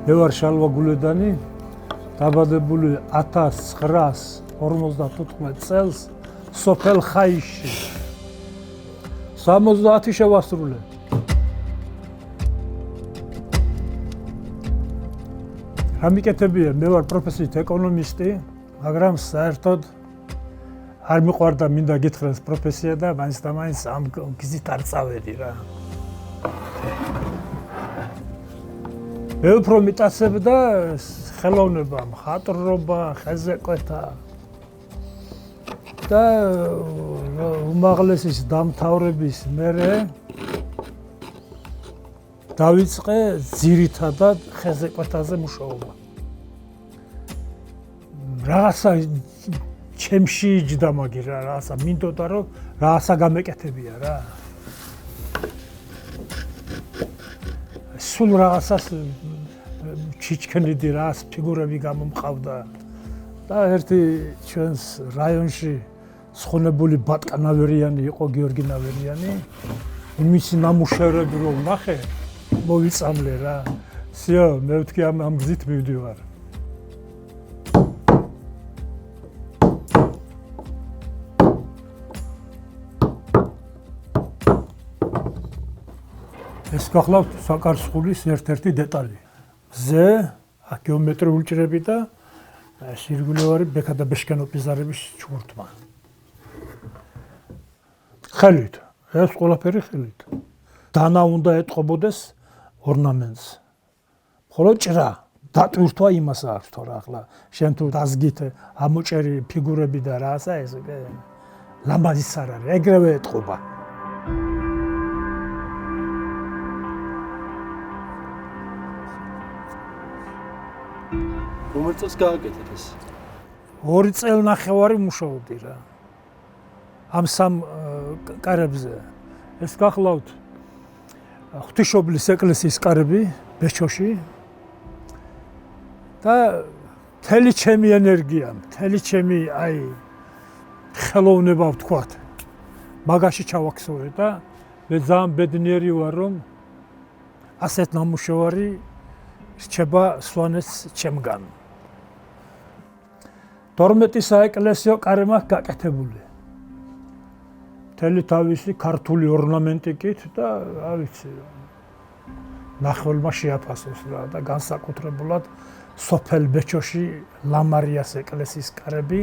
მე ვარ შალვა გულედანი, დაბადებული 1955 წელს სოფელ ხაისში. 70 შევასრულე. რა მიკეთებია, მე ვარ პროფესიით ეკონომისტი, მაგრამ საერთოდ არ მიყვარდა მინდა გითხრას პროფესია და მაინც და მაინც ამ გზით არ წავედი რა. მე უფრო მიტაცებდა ხელოვნება, მხატვრობა, ხეზეკვეთა და უმაღლესის დამთავრების მერე დავიწყე ძირითადად ხეზეკვეთაზე მუშაობა. რაღაცა ჩემში იჯდა მაგირა, რაღაცა მინდოდა რომ რაღაცა გამეკეთებია რა. სულ რაღაცას ჩიჩქნიდი რას ფიგურები გამომყავდა და ერთი ჩვენს რაიონში სხონებული ბატკა ნავერიანი იყო გიორგი ნავერიანი. იმისი ნამუშევრები რომ ვნახე, მოვიწამლე რა. სიო, მე ვთქვი ამ გზით მივდივარ. ეს გახლავთ საკარცხულის ერთ-ერთი დეტალი. ზე გეომეტრიული ჭრები და ირგვლივარი ბექა და ბეშკენოპიზარების ჩურთმა. ხელით, ეს ყველაფერი ხელით. დანა უნდა ეტყობოდეს ორნამენტს. ხოლო ჭრა, დატვირთვა იმას აქვს თორე ახლა შენ თუ დაზგით ამოჭერი ფიგურები და რაღაცა ეს ლამაზიც არ არის, ეგრევე ეტყობა. რომელ წელს გააკეთეთ ეს? 2 წელნახევარი მუშაობდი რა. ამ სამ კარებზე. ეს გახლავთ ღვთისმშობლის ეკლესიის კარები ბეჩოში და მთელი ჩემი ენერგია, მთელი ჩემი ხელოვნება ვთქვათ. მაგაში ჩავაქსოვე და მე ძალიან ბედნიერი ვარ რომ ასეთ ნამუშევარი რჩება სვანეთს ჩემგან. 12 საეკლესიო კარი მაქვს გაკეთებული. მთელი თავისი ქართული ორნამენტიკით და რა ვიცი, ნახველმა შეაფასოს რა და განსაკუთრებულად სოფელ ბეჩოში ლამარიას ეკლესიის კარები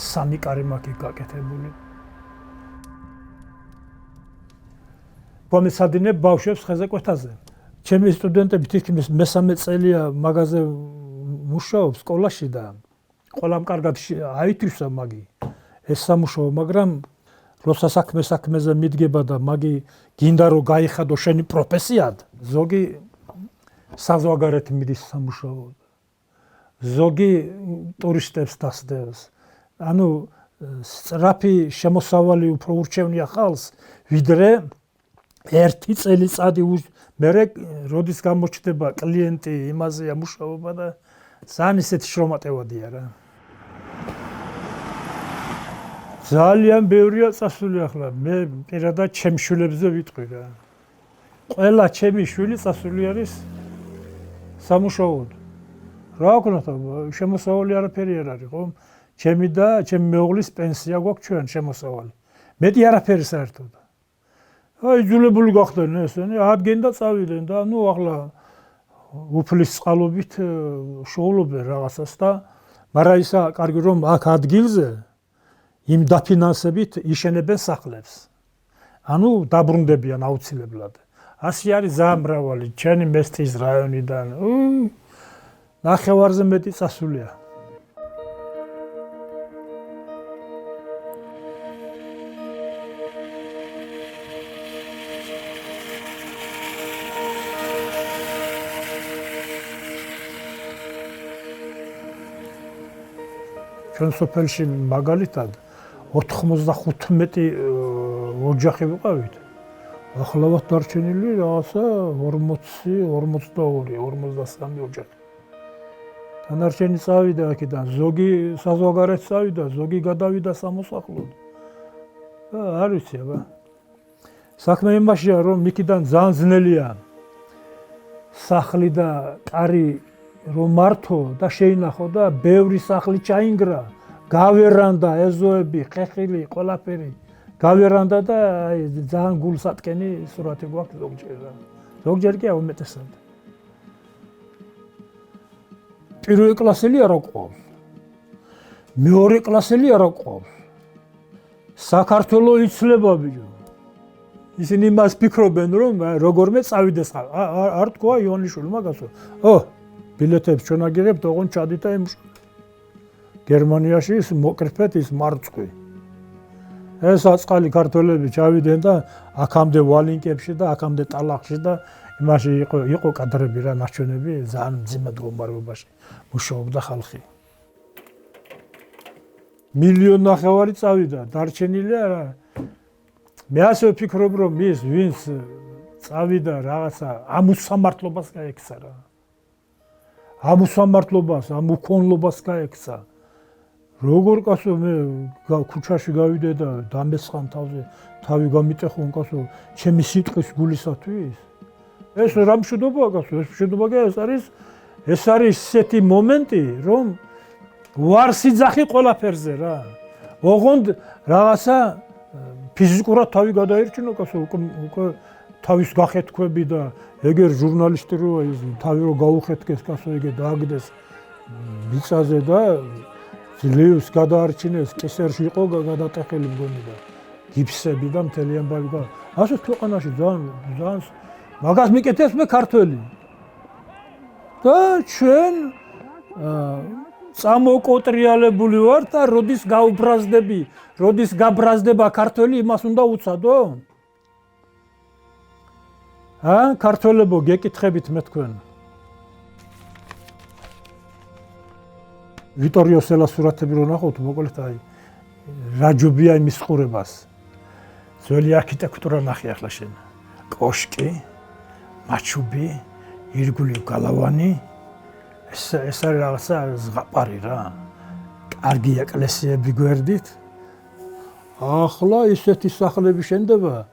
3 კარი მაქვს გაკეთებული. გამეცადინებ ბავშვებს ხეზეკვეთაზე. ჩემი სტუდენტები თითქმის მე-3 წელია მაგაზე მუშაობს სკოლაში და ყველამ კარგად აითვისა მაგი ეს სამუშაო, მაგრამ როცა საქმეზე მიდგება და მაგი გინდა რომ გაიხადო შენი პროფესიად, ზოგი საზღვარგარეთ მიდის სამუშაოდ. ზოგი ტურისტებს დასდევს. ანუ სწრაფი შემოსავალი უფრო ურჩევნია ხალხს, ვიდრე 1 წელიწადი მერე როდის გამოჩნდება კლიენტი იმაზეა მუშაობა და ძალიან ისეთი შრომატევადია რა. ძალიან ბევრია წასული ახლა. მე პირადად ჩემ შვილებზე ვიტყვი რა. ყველა ჩემი შვილი წასული არის სამუშაოდ. რა ვქნათ, შემოსავალი არაფერი არ არის, ხო? ჩემი და ჩემი მეუღლის პენსია გვაქვს ჩვენ შემოსავალი. მეტი არაფერი საერთოდ. იძულებული გახდნენ ესენი, ადგენ და წავიდნენ და ნუ ახლა უფლის წყალობით შოულობენ რაღაცას და მაგრამ ისა კარგი რომ აქ ადგილზე იმ დაფინანსებით იშენებენ სახლებს. ანუ დაბრუნდებიან აუცილებლად. ასე არის ძალიან მრავალი ჩვენი მესტის რაიონიდან. ნახევარზე მეტი წასულია. ჩვენ სოფელში მაგალითად 95 ოჯახი ვიყავით. ახლავად დარჩენილი რაღაცა 40-42-43 ოჯახი. დანარჩენი წავიდა აქედან, ზოგი საზღვარგარეთ წავიდა, ზოგი გადავიდა სამოსახლოდ. არ ვიცი აბა. საქმე იმაშია რომ იქიდან ძალიან ძნელია სახლი და კარი რომ მართო და შეინახო და ბევრი სახლი ჩაინგრა, გავერანდა, ეზოები, ხეხილი, ყველაფერი. გავერანდა და ძალიან გულსატკენი სურათი გვაქვს ზოგჯერ. ზოგჯერ კი უმეტესად. პირველი კლასელი არ ყავს. მეორე კლასელი არ ყავს. საქართველოს იცლება ბიჭო. ისინი მას ფიქრობენ რომ როგორმე წავიდეს ხარ. არ თქვა ივანიშვილი მაგასო. ბილეთებს ჩვენ აგიღებთ, ოღონდ ჩადით და ემშვა. გერმანიაში ის მოკრიფეთ ის მარწყვი. ეს აწყალი ქართველები ჩავიდნენ და აქამდე ვალინკებში და აქამდე ტალახში და იმაში იყო კადრები რა ნაჩვენები ძალიან მძიმე მდგომარეობაში მუშაობდა ხალხი. 1.5 მილიონი წავიდა, დარჩენილია რა. მე ასე ვფიქრობ რომ ის ვინც წავიდა რაღაცა ამუსამართლობას გაექცა რა. ამუსამართლობას, ამუქონლობას გაექცა. როგორ კაცო მე ქუჩაში გავიდე და დამესხამ თავზე თავი გამიტეხონ კაცო ჩემი სიტყვის გულისათვის ეს რა მშვიდობაა კაცო ეს მშვიდობაა ეს არის ისეთი მომენტი რომ ვარ სიძახი ყველაფერზე რა ოღონდ რაღაცა ფიზიკურად თავი გადაერჩინო კაცო უკვე თავის გახეთქვები და ეგერ ჟურნალისტი როა ის თავი რო გაუხეთქეს კაცო ეგე დააგდეს მიწაზე და ძლივს გადაარჩინეს, კისერში იყო გადატეხილი მგონი და გიფსები და მთელი ამბავი და ასეთ ქვეყანაში ძალიან მაგას მიკეთებს მე ქართველი. და ჩვენ წამოკოტრიალებული ვართ და როდის გაუბრაზდები, როდის გაბრაზდება ქართველი იმას უნდა უცადო? ქართველებო გეკითხებით მე თქვენ. ვიტორიო სელას სურათები რო ნახავთ, მოკლედ აი რაჯობია იმის ყურებას. ძველი არქიტექტურა ნახე ახლა შენ. კოშკი, მაჩუბი, ირგვლივ გალავანი. ეს არის რაღაცა ზღაპარი რა. კარგი ეკლესიები გვერდით. ახლა ისეთი სახლები შენდება.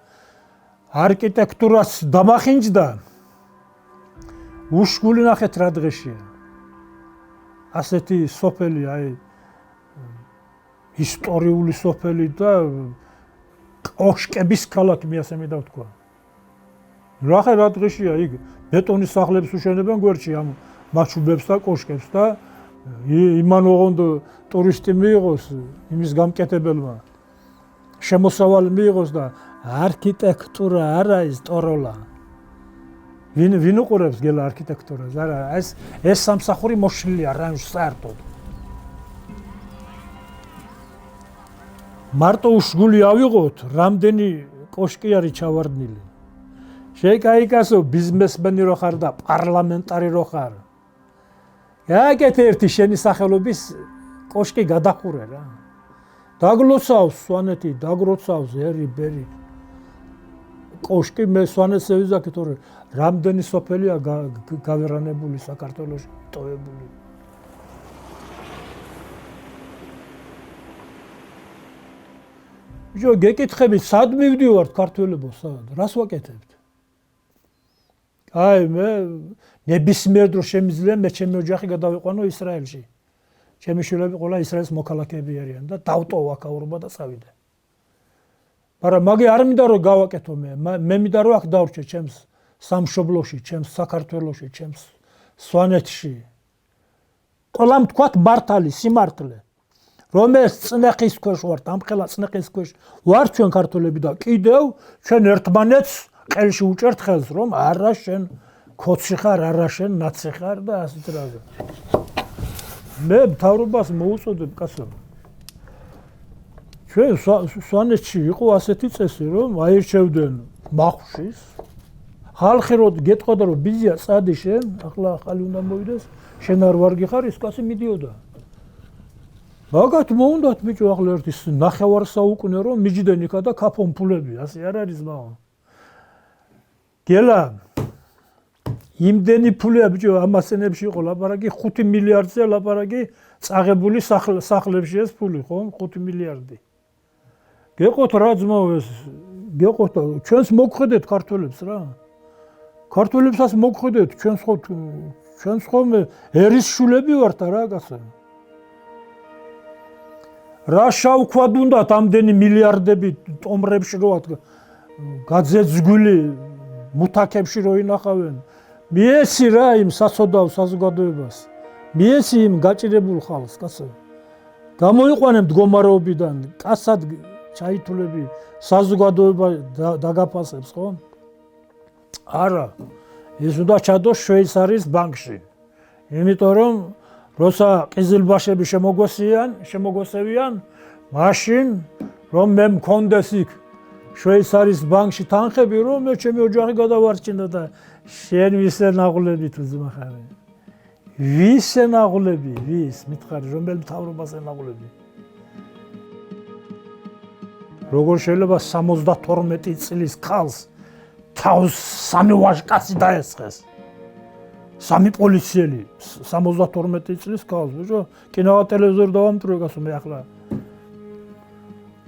არქიტექტურას დამახინჯდა. უშკული ნახეთ რა დღეშია. ასეთი სოფელი აი ისტორიული სოფელი და კოშკების ქალაქი მე ასე მინდა ვთქვა. რა დღეშია იქ ბეტონის სახლებს უშენებენ გვერდში ამ მაჩუბებს და კოშკებს და იმან ოღონდ ტურისტი მიიღოს იმის გამკეთებელმა შემოსავალი მიიღოს და არქიტექტურა არა ის ტოროლა. ვინ უყურებს გელა არქიტექტურას? არა, ეს სამსახური მოშლილია რა საერთოდ. მარტო უშგული ავიღოთ, რამდენი კოშკი არის ჩავარდნილი. შეიკაიკასო ბიზნესმენი რო ხარ და პარლამენტარი რო ხარ. გააკეთე ერთი შენი სახელობის კოშკი გადახურე რა. დაგლოცავს სვანეთი, დაგროცავს ერი ბერი. კოშკი მე სვანეთს ევიზაქე თორე რამდენი სოფელია გავერანებული საქართველოში ტოვებული. ბიჭო გეკითხები სად მივდივართ ქართველებო სად? რას ვაკეთებთ? აი მე ნებისმიერ დროს შემიძლია მე ჩემი ოჯახი გადავიყვანო ისრაელში. ჩემი შვილები ყველა ისრაელის მოქალაქეები არიან და დავტოვო აქაურობა და წავიდე. მაგრამ მაგი არ მინდა რომ გავაკეთო მე მინდა რომ აქ დავრჩე ჩემს სამშობლოში, ჩემს საქართველოში, ჩემს სვანეთში. ყველამ თქვათ მართალი, სიმართლე. რომ ეს წნეხის ქვეშ ვართ, ამხელა წნეხის ქვეშ ვართ ჩვენ ქართველები და კიდევ ჩვენ ერთმანეთს ყელში უჭერთ ხელს, რომ არა შენ ქოცი ხარ, არა შენ ნაცი ხარ და ასეთ რაზე. მე მთავრობას მოუწოდებ კაცო. ჩვენ სვანეთში იყო ასეთი წესი, რომ აირჩევდნენ მახუშის. ხალხი რო გეტყოდა რომ ბიზია წადი შენ, ახლა ახალი უნდა მოვიდეს, შენ არ ვარგი ხარ, ის კაცი მიდიოდა. მაგათ მოუნდათ ბიჭო ახლა ერთი 9 საუკუნე რომ მიჯდნენ იქა და ქაფონ ფულები, ასე არ არის მაო. გელა იმდენი ფულია ბიჭო ამასენებში იყო ლაპარაკი 5 მილიარდზე ლაპარაკი წაღებული სახლებში ეს ფული ხო 5 მილიარდი. გეყოთ რა ძმაო ეს გეყოთ ჩვენს მოგხედეთ ქართველებს რა. ქართველებსაც მოგხვიდეთ, ჩვენს ხოლმე ერის შულები ვართ რა კაცო. რა შავქვად უნდათ ამდენი მილიარდები ტომრებში რო გაძეძგვილი მუთაკებში რო ინახავენ. მიესი რა იმ საცოდავ საზოგადოებას. მიესი იმ გაჭირებულ ხალხს კაცო. გამოიყვანე მდგომარეობიდან, კაცად ჩაითვლები საზოგადოება დაგაფასებს ხო? არა. ეს უნდა ჩადოს შვეიცარიის ბანკში. იმიტომ რომ როცა ყიზილბაშები შემოგვესევიან, მაშინ რომ მე მქონდეს იქ შვეიცარიის ბანკში თანხები, რომ მე ჩემი ოჯახი გადავარჩინო და შენ ვისე ნაღვლებით უძმახარი. ვისე ნაღვლები, ვის მითხარი, რომელ მთავრობაზე ნაღვლები? როგორ შეიძლება 72 წლის ქალს თავს 3 ვაჟკაცი დაესხეს? 3 პოლიციელი 72 წლის ქალს, ბიჭო, კინო ტელევიზორ დავამტვრე გასო მე ახლა.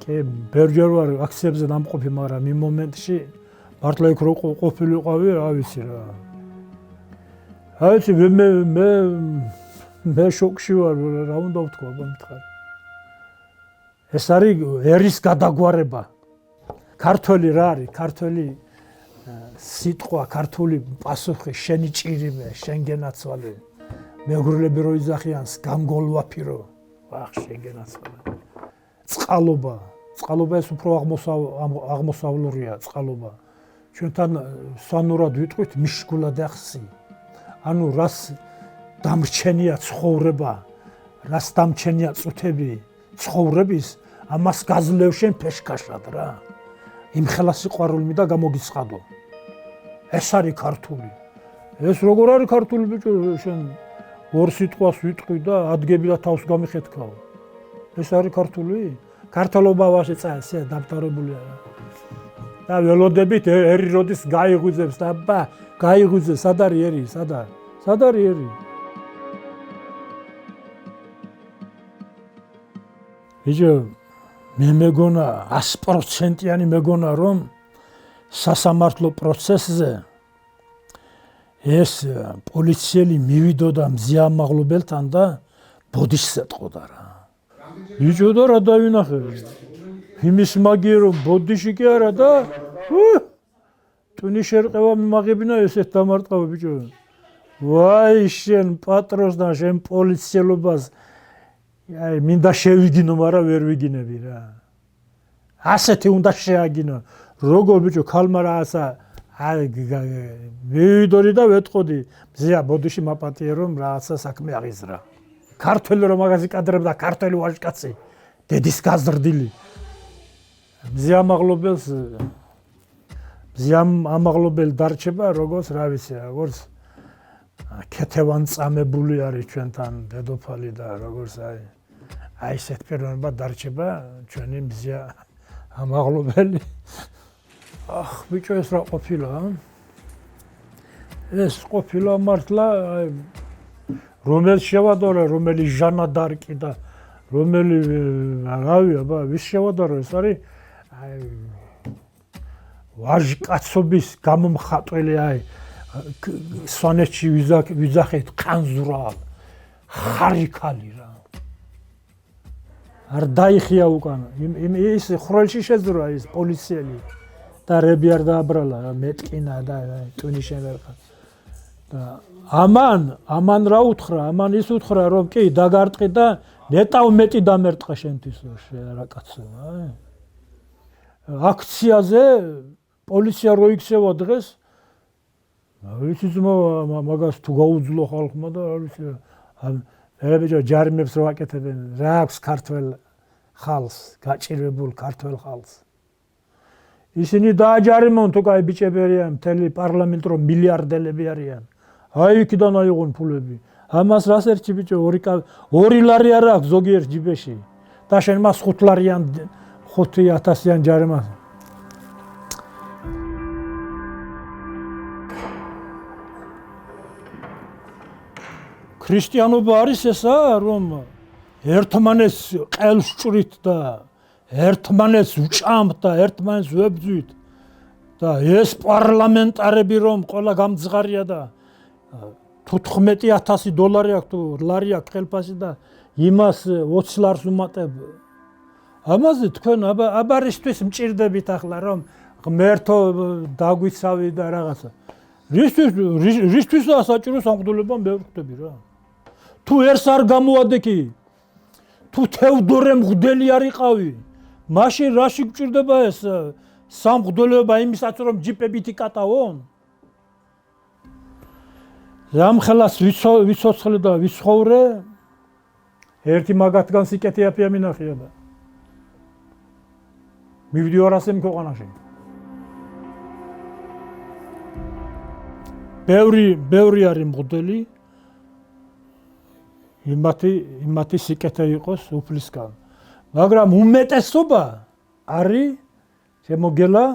კი, ბერჯერ ვარ აქციებზე დამყოფი, მაგრამ იმ მომენტში მართლა იქ რო ყოფილიყავი, რა ვიცი რა. აიცი მე შოკში ვარ, რა უნდა ვთქვა, მითხარ. ეს არის ერის გადაგვარება. ქართველი რა არის? ქართველი სიტყვა, ქართული პასუხი, შენი ჭირიმე, შენ გენაცვალე. მეგრულები რო იძახიანს, გამგოლვაფირო. ვახ, შენ გენაცვალე. წყალობა. წყალობა ეს უფრო აღმოსავლურია წყალობა. ჩვენთან სვანურად ვიტყვით მიშგულად ახსი. ანუ რას დამრჩენია ცხოვრება, რას დამჩენია წუთები ცხოვრების, ამას გაძლევ შენ ფეშქაშად რა. იმ ხელა სიყვარულმი და გამოგიცხადო. ეს არის ქართული. ეს როგორ არის ქართული ბიჭო, შენ ორ სიტყვას ვიტყვი და ადგები და თავს გამიხეთქავ. ეს არის ქართული? ქართლობა ვაშე წასე დამთავრებულია რა. და ველოდებით ერი როდის გაიღვიძებს და ბა გაიღვიძეს, სად არის ერი, სად არის ერი? ბიჭო, მე მეგონა 100%-იანი მეგონა რომ სასამართლო პროცესზე ეს პოლიციელი მივიდოდა მზიამაღლობელთან და ბოდიშს ეტყოდა რა. ბიჭო და რა დავინახე? იმის მაგიერ რომ ბოდიში კი არა და ტვინი შერყევა მიმაღებინა ესეთ დამარტყავ ბიჭო. ვაი შენ პატრონს და შენ პოლიციელობას აი მინდა შევიგინო, მაგრამ ვერ ვიგინები რა. ასეთი უნდა შეაგინო. როგორ ბიჭო ქალმა რაცა მივიდოდი და ვეტყოდი მზია ბოდიში მაპატიე რომ რაცა საქმე აღიზრა. ქართველი რომ მაგაზი კადრებდა ქართველი ვაჟკაცი დედის გაზრდილი. მზიამაღლობელი დარჩება როგორც რა ვიცი როგორც ქეთევან წამებული არის ჩვენთან დედოფალი და როგორც აი ესეთ პიროვნება დარჩება ჩვენი მზია ამაღლობელი. ახ ბიჭო ეს რა ყოფილა? ეს ყოფილა მართლა რომელ შევადარე, რომელი ჟანა დარკი და რომელი რავია, ვის შევადარო ეს არის ვაჟკაცობის გამომხატველი სვანეთში ვიძახეთ ყანზურა ხარიქალი რა. არ დაიხია უკან. ის ხროლში შეძრა ის პოლიციელი და რები არ დააბრალა, მეტკინა და ტვინი შევერყა. და ამან რა უთხრა? ამან ის უთხრა რომ კი დაგარტყი და ნეტავ მეტი დამერტყა შენთვის რა კაცო. აქციაზე პოლიცია რო იქცევა დღეს ვიცი ძმა მაგას თუ გაუძლო ხალხმა და არ ვიცი მე ბიჭო ჯარიმებს რო აკეთებენ რა აქვს ქართველ ხალხს გაჭირებულ ქართველ ხალხს ისინი დააჯარიმონ თუ კაი ბიჭები არიან მთელი პარლამენტ რო მილიარდელები არიან აი იქიდან აიღონ ფულები ამას რას ერთი ბიჭო 2 ლარი არ აქვს ზოგიერთ ჯიბეში და შენ მას 5 ლარიან 5000-იან ჯარიმა ქრისტიანობა არის ესა რომ ერთმანეთს ყელს ჭრით და ერთმანეთს უჭამთ და ერთმანეთს ვებძვით და ეს პარლამენტარები რომ ყველა გამძღარია და $15,000 აქვს თუ ლარი აქვს ხელფასი და იმას 20 ლარს უმატებ. ამაზე თქვენ აბარისთვის მჭირდებით ახლა რომ ღმერთო დაგვიცავი და რაღაცა. რისთვისაა საჭირო სამღვდელობა მე ვხვდები რა. თუ ერთს არ გამოადექი, თუ თევდორე მღვდელი არ იყავი, მაშინ რაში გჭირდება ეს სამღვდელობა იმისაც რომ ჯიპებით იკატავონ? ამ ხელას ვიცოცხლე და ვიცხოვრე, ერთი მაგათგან სიკეთე აფია მინახია და მივიდი 200 ქვეყანაში. ბევრი არის მღვდელი, იმათი სიკეთე იყოს უფლისგან. მაგრამ უმეტესობა არის შემოგელა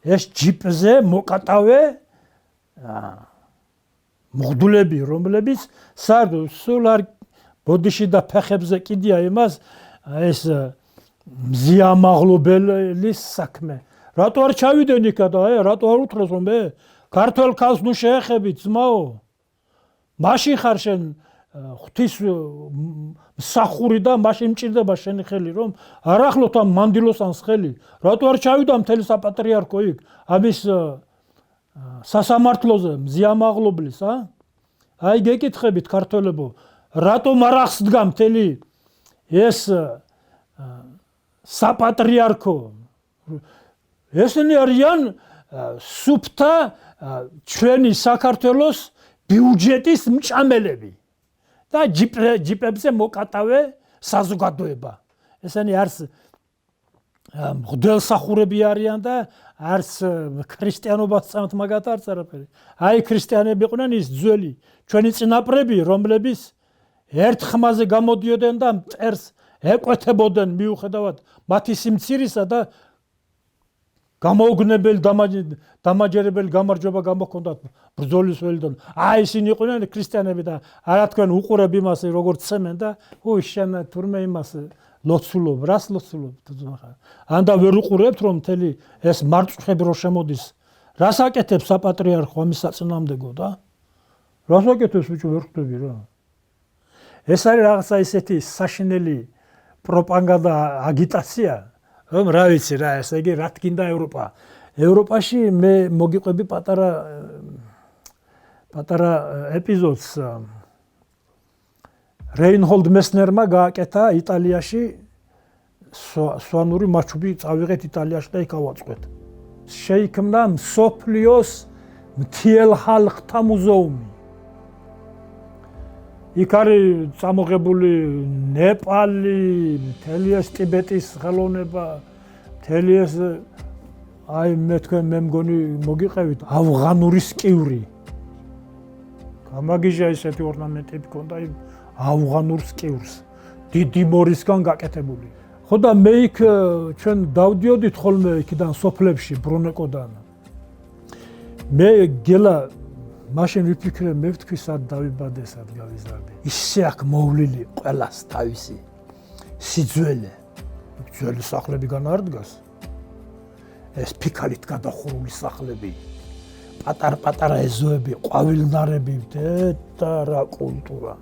ეს ჯიპზე მოკატავე მღვდლები, რომლებიც სულ არ ბოდიში და ფეხებზე კიდია იმას ეს მზიამაღლობელის საქმე. რატო არ ჩავიდენ იქა და რატო არ უთხრეს რომ მე ქართველ ქალს ნუ შეეხებით ძმაო? მაშინ ხარ შენ ღვთის მსახური და მაშინ მჭირდება შენი ხელი რომ არ ახლოთ ამ მანდილოსანს ხელი. რატო არ ჩავიდა მთელი საპატრიარქო იქ ამის სასამართლოზე მზიამაღლობლის, აი გეკითხებით ქართველებო, რატომ არ აღსდგა მთელი ეს საპატრიარქო? ესენი არიან სუფთა ჩვენი საქართველოს ბიუჯეტის მჭამელები და ჯიპებზე მოკატავე საზოგადოება. ესენი არც მღვდელსახურები არიან და არც ქრისტიანობას წამთ მაგათ არც არაფერი. აი ქრისტიანები იყვნენ ის ძველი ჩვენი წინაპრები, რომლებიც ერთ ხმაზე გამოდიოდნენ და მტერს ეკვეთებოდნენ მიუხედავად მათი სიმცირისა და გამოუგნებელი დამაჯერებელი გამარჯვება გამოქონდათ ბრძოლის ველიდან. აი ისინი იყვნენ ქრისტიანები და არა თქვენ უყურებ იმას როგორც ცემენ და შენ თურმე იმას ლოცულობ, რას ლოცულობ? ანდა ვერ უყურებთ რომ მთელი ეს მარწუხები რო შემოდის, რას აკეთებს საპატრიარქო ამის საწინააღმდეგო და? რას აკეთებს ბიჭო ვერ ხვდები რა. ეს არის რაღაცა ისეთი საშინელი პროპაგანდა აგიტაცია, რომ რა ვიცი რა, ესე იგი რა თქინდა ევროპა. ევროპაში მე მოგიყვები პატარა ეპიზოდს. რეინჰოლდ მესნერმა გააკეთა იტალიაში სვანური მაჩუბი წავიღეთ იტალიაში და იქ ავაწყვეთ. შეიქმნა მსოფლიოს მთიელ ხალხთა მუზეუმი. იქ არის წამოღებული ნეპალი, მთელი ეს ტიბეტის ხელოვნება, მთელი ეს აი მე მგონი მოგიყევით ავღანური სკივრი. გამაგიჟა ესეთი ორნამენტები ქონდა იმ ავღანურ სკივრს, დიდი მორისგან გაკეთებული. ხო და მე იქ ჩვენ დავდიოდით ხოლმე იქიდან სოფლებში ბრუნეკოდან. მე გელა მაშინ ვიფიქრე, მე ვთქვი სად დავიბადე, სად გავიზარდე. ისე აქ მოვლილი ყველას თავისი სიძველე. ძველი სახლებიდან არ დგას. ეს ფიქალით გადახურული სახლები, პატარ-პატარა ეზოები, ყვავილნარები, და რა კულტურა.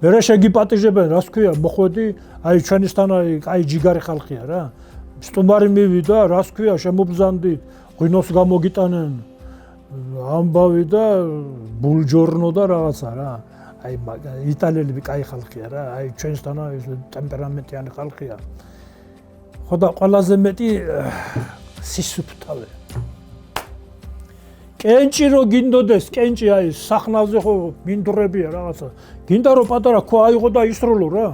მერე შეგიპატიჟებენ, რას ქვია, მოხვედი, აი ჩვენისთან აი ჯიგარი ხალხია რა. სტუმარი მივიდა, რას ქვია, შემობზანდით, ღვინოს გამოგიტანენ. ამბავი და ბულჯორნო და რაღაცა რა. აი იტალიელები კაი ხალხია რა. აი ჩვენისთან ეს ტემპერამენტიანი ხალხია. ხო და ყველაზე მეტი სისუფთავე. კენჭი რო გინდოდეს, კენჭი აი სახნავზე ხო მინდვრებია რაღაცა. გინდა რომ პატარა ქვა აიღო და ისრულო რა.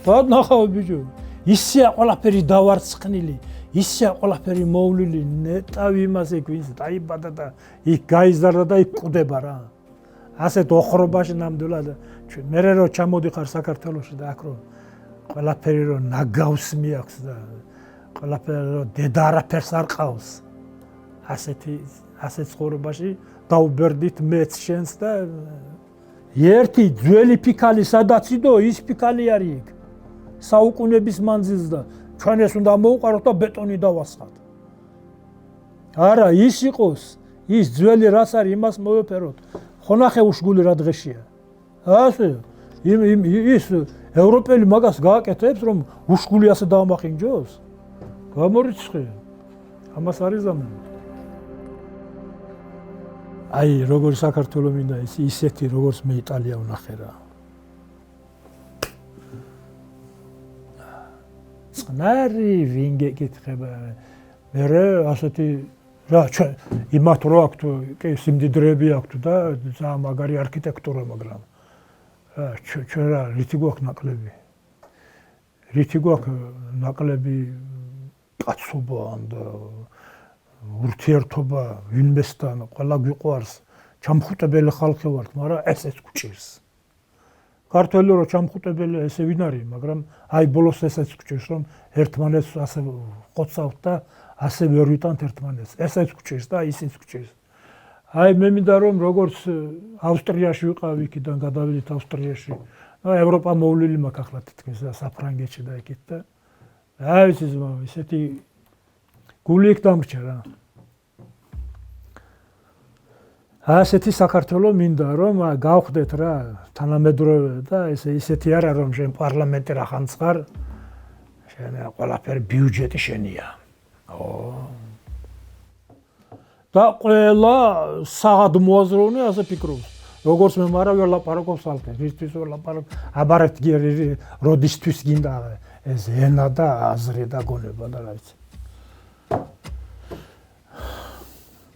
სად ნახავ ბიჭო? ისეა ყველაფერი დავარცხნილი. ისეა ყველაფერი მოვლილი, ნეტავი იმაზე გვინს დაიბადა და იქ გაიზარდა და იქ კვდება რა. ასეთ ოხრობაში ნამდვილად მე რო ჩამოდიხარ საქართველოში და აქ რო ყველაფერი რო ნაგავს მიაქვს და ყველაფერი რო დედა არაფერს არ ყავს. ასეთ ცხოვრებაში დაუბერდით მეც შენს და ერთი ძველი ფიქალი სადაც იდო, ის ფიქალი არის იქ. საუკუნეების მანძილს და ჩვენ ეს უნდა მოვუყაროთ და ბეტონი დავასხათ. არა, ის იყოს, ის ძველი რაც არის, იმას მოვეფეროთ. ხონახე უშგული რა დღეშია. ასე ის ევროპელი მაგას გააკეთებს, რომ უშგული ასე დაამახინჯოს? გამორიცხე. ამას არის ზამთარი. აი, როგორ საქართველოს მინდა ისეთი, როგორც მე იტალია ვნახე რა. წყნარი ვინ გეკითხება. მე ასეთი რა ჩვენ იმათ რო აქვთ, კი სიმდიდრეები აქვთ და ძალიან მაგარი არქიტექტურა, მაგრამ ჩვენ რა რითი გვაქვს ნაკლები? რითი გვაქვს ნაკლები კაცობა და ურთიერთობა ვინმესთან, ყველა გვიყვარს, ჩამხუტებელი ხალხი ვართ, მაგრამ ესეც გვჭირს. ქართველი რო ჩამხუტებელი ესე ვინ არის, მაგრამ აი ბოლოს ესეც გვჭირს, რომ ერთმანეთს ასე ხოცავთ და ასე ვერ ვიტანთ ერთმანეთს. ესეც გვჭირს და ისიც გვჭირს. აი მე მინდა რომ როგორც ავსტრიაში ვიყავ, იქიდან გადავიდით ავსტრიაში. ევროპა მოვლილი მაქვს ახლა თითქმის საფრანგეთში და იქით და აი ვიცი ზმა, ისეთი გული იქ დამრჩა რა. ასეთი საქართველოს მინდა რომ გავხდეთ რა თანამედროვე და ისეთი არა რომ შენ პარლამენტი რახანც ხარ, შენ ყველაფერი ბიუჯეტი შენია. და ყველა საღად მოაზროვნე ასე ფიქრობს. როგორც მე მარა ვერ ლაპარაკობს ალკე, რისთვის ვერ ლაპარაკ, აბარეთ როდისთვის გინდა ეს ენა და აზრი და გონება და რა ვიცი.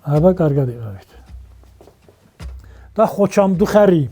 აბა კარგად იყავით. და ხოჩამდუ ხარი